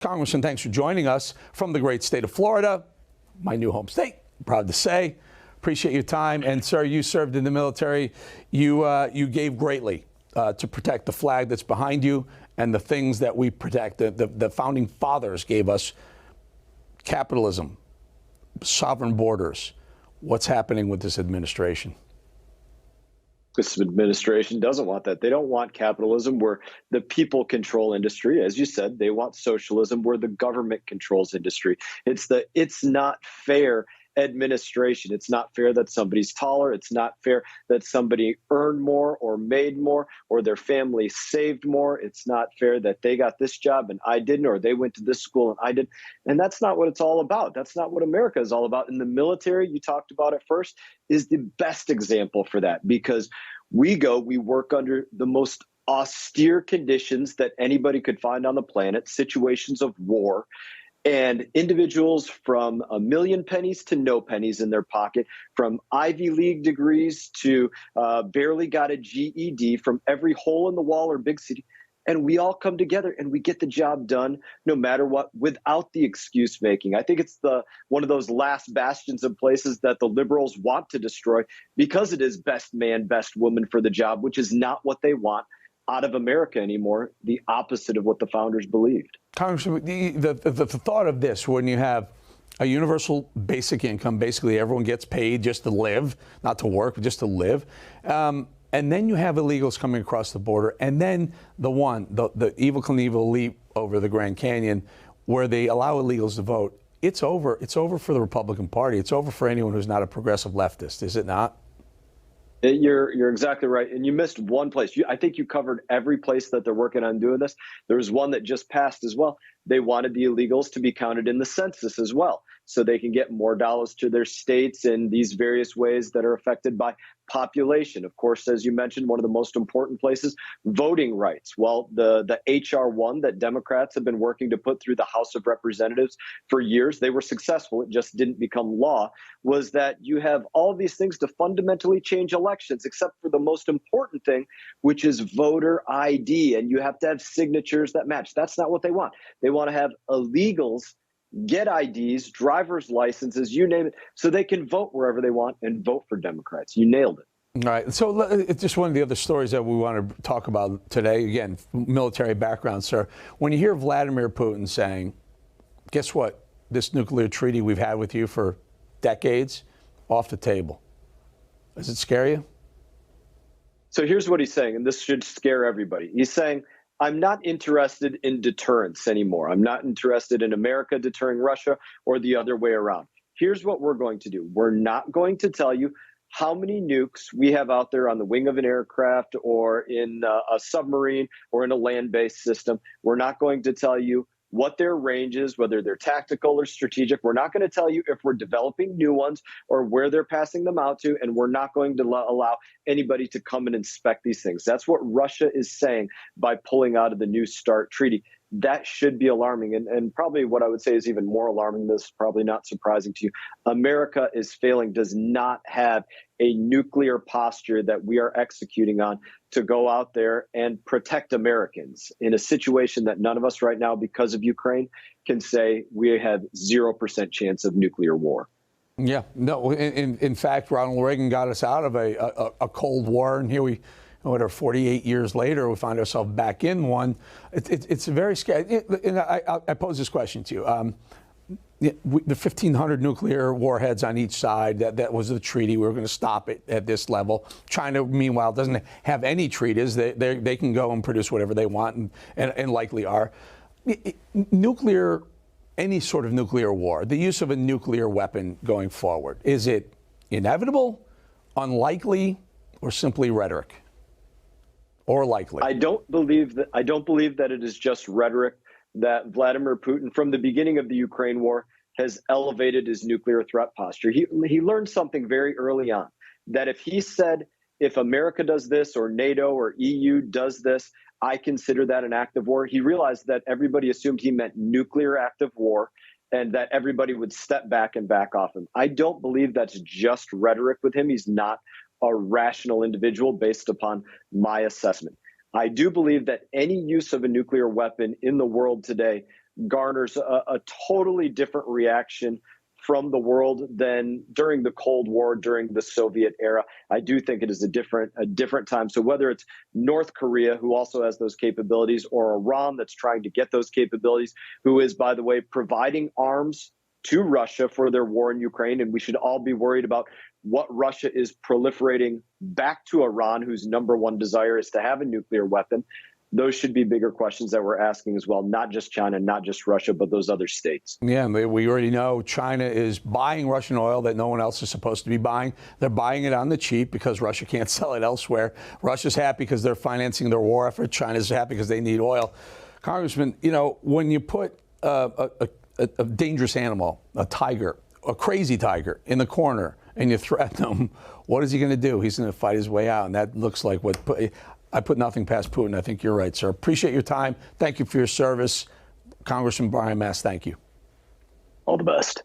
Congressman, thanks for joining us from the great state of Florida, my new home state, proud to say. Appreciate your time. And, sir, you served in the military. You gave greatly to protect the flag that's behind you and the things that we protect. The founding fathers gave us capitalism, sovereign borders. What's happening with this administration? This administration doesn't want that. They don't want capitalism where the people control industry. As you said, they want socialism where the government controls industry. It's not fair administration. It's not fair that somebody's taller. It's not fair that somebody earned more or made more or their family saved more. It's not fair that they got this job and I didn't, or they went to this school and I didn't. And that's not what it's all about. That's not what America is all about. And the military, you talked about it first, is the best example for that, because we work under the most austere conditions that anybody could find on the planet, situations of war. And individuals from a million pennies to no pennies in their pocket, from Ivy League degrees to barely got a GED, from every hole in the wall or big city. And we all come together and we get the job done no matter what, without the excuse making. I think it's one of those last bastions of places that the liberals want to destroy, because it is best man, best woman for the job, which is not what they want out of America anymore, the opposite of what the founders believed. Congressman, the thought of this, when you have a universal basic income, basically everyone gets paid just to live, not to work, but just to live. And then you have illegals coming across the border. And then the Evel Knievel leap over the Grand Canyon, where they allow illegals to vote. It's over. It's over for the Republican Party. It's over for anyone who's not a progressive leftist, is it not? You're exactly right. And you missed one place. I think you covered every place that they're working on doing this. There's one that just passed as well. They wanted the illegals to be counted in the census as well, so they can get more dollars to their states in these various ways that are affected by population. Of course, as you mentioned, one of the most important places, voting rights. Well, the HR 1 that Democrats have been working to put through the House of Representatives for years, they were successful. It just didn't become law. Was that you have all of these things to fundamentally change elections, except for the most important thing, which is voter ID. And you have to have signatures that match. That's not what they want. They want to have illegals get IDs, driver's licenses, you name it, so they can vote wherever they want and vote for Democrats. You nailed it. All right. So it's just one of the other stories that we want to talk about today. Again, military background, sir. When you hear Vladimir Putin saying, guess what? This nuclear treaty we've had with you for decades, off the table. Does it scare you? So here's what he's saying, and this should scare everybody. He's saying, I'm not interested in deterrence anymore. I'm not interested in America deterring Russia or the other way around. Here's what we're going to do. We're not going to tell you how many nukes we have out there on the wing of an aircraft or in a submarine or in a land-based system. We're not going to tell you what their range is, whether they're tactical or strategic. We're not going to tell you if we're developing new ones or where they're passing them out to, and we're not going to allow anybody to come and inspect these things. That's what Russia is saying by pulling out of the New START treaty. That should be alarming. And probably what I would say is even more alarming, this is probably not surprising to you. America is failing, does not have a nuclear posture that we are executing on to go out there and protect Americans in a situation that none of us right now, because of Ukraine, can say we have 0% chance of nuclear war. Yeah, no. In fact, Ronald Reagan got us out of a Cold War, and here we, whatever, 48 years later, we find ourselves back in one. It's very scary. And I pose this question to you. The 1,500 nuclear warheads on each side, that was the treaty. We were going to stop it at this level. China, meanwhile, doesn't have any treaties. They can go and produce whatever they want and likely are. Nuclear, any sort of nuclear war, the use of a nuclear weapon going forward, is it inevitable, unlikely, or simply rhetoric? Or likely? I don't believe that it is just rhetoric. That Vladimir Putin, from the beginning of the Ukraine war, has elevated his nuclear threat posture. He learned something very early on, that if he said, if America does this or NATO or EU does this, I consider that an act of war. He realized that everybody assumed he meant nuclear act of war and that everybody would step back and back off him. I don't believe that's just rhetoric with him. He's not a rational individual based upon my assessment. I do believe that any use of a nuclear weapon in the world today garners a totally different reaction from the world than during the Cold War, during the Soviet era. I do think it is a different time. So whether it's North Korea, who also has those capabilities, or Iran that's trying to get those capabilities, who is, by the way, providing arms to Russia for their war in Ukraine, and we should all be worried about what Russia is proliferating back to Iran, whose number one desire is to have a nuclear weapon. Those should be bigger questions that we're asking as well, not just China, not just Russia, but those other states. Yeah, we already know China is buying Russian oil that no one else is supposed to be buying. They're buying it on the cheap because Russia can't sell it elsewhere. Russia's happy because they're financing their war effort. China's happy because they need oil. Congressman, you know, when you put a dangerous animal, a tiger, a crazy tiger in the corner, and you threaten him, what is he going to do? He's going to fight his way out. And that looks like what I put nothing past Putin. I think you're right, sir. Appreciate your time. Thank you for your service. Congressman Brian Mast, thank you. All the best.